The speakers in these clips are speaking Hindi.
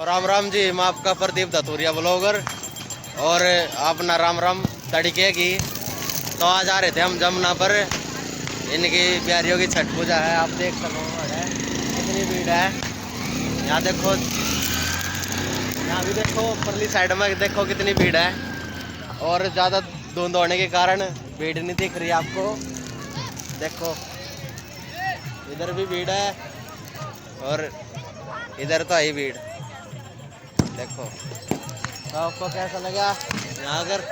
राम राम जी, मैं आपका प्रदीप धतूरिया ब्लॉगर। और अपना राम राम तड़के की। तो आज आ रहे थे हम जमुना पर, इनकी प्यारियों की छठ पूजा है। आप देख सको कितनी भीड़ है। यहाँ देखो, यहाँ भी देखो, परली साइड में देखो कितनी भीड़ है। और ज़्यादा धुंध होने के कारण भीड़ नहीं दिख रही आपको। देखो इधर भी भीड़ है और इधर तो है भीड़। देखो तो आपको कैसा लगा यहाँ अगर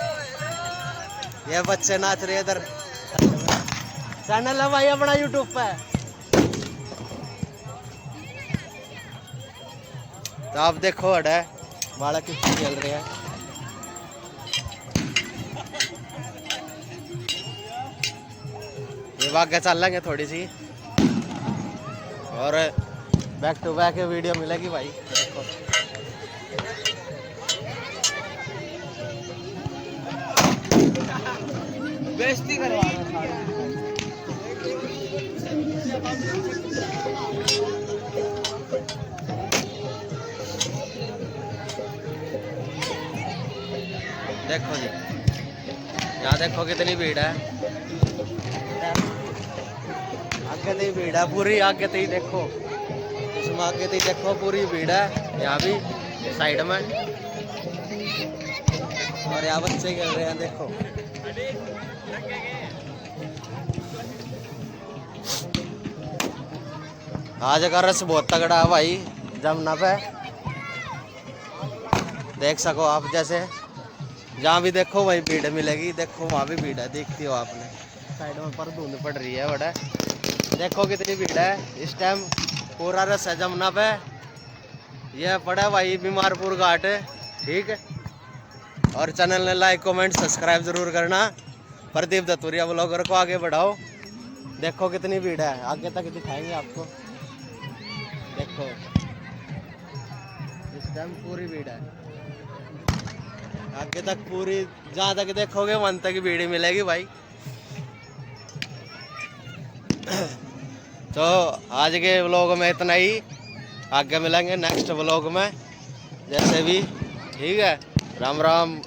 ये बच्चे नाच रहे इधर। चैनल है भाई अपना यूट्यूब पे। तो आप देखो अड़े बालक कितने खेल रहे हैं। ये आगे चल लेंगे थोड़ी सी और बैक टू बैक वीडियो मिलेगी भाई। देखो बेइज्जती करवा रहा है। देखो जी, यहाँ देखो कितनी भीड़ है। आगे तो ही भीड़ है पूरी, आगे तो ही देखो, इसमें आगे तो ही देखो पूरी भीड़ है। यहाँ भी साइड में और यहाँ बच्चे खेल रहे हैं। देखो आज का रस बहुत तगड़ा है भाई जमुना पे। देख सको आप, जैसे जहाँ भी देखो वहीं भीड़ मिलेगी। देखो वहाँ भी भीड़ है, देखती हो आपने। साइड में पर धुंध पड़ रही है बड़ा। देखो कितनी भीड़ है इस टाइम। पूरा रस है जमुना पे। यह पड़ा भाई बीमारपुर घाट, ठीक है। और चैनल ने लाइक कमेंट सब्सक्राइब जरूर करना। प्रदीप धतूरिया ब्लॉगर को आगे बढ़ाओ। देखो कितनी भीड़ है, आगे तक दिखाएंगे आपको। देखो इस टाइम पूरी भीड़ है, आगे तक पूरी, जहाँ तक देखोगे वहां तक भीड़ मिलेगी भाई। तो आज के व्लॉग में इतना ही। आगे मिलेंगे नेक्स्ट व्लॉग में जैसे भी, ठीक है। राम राम।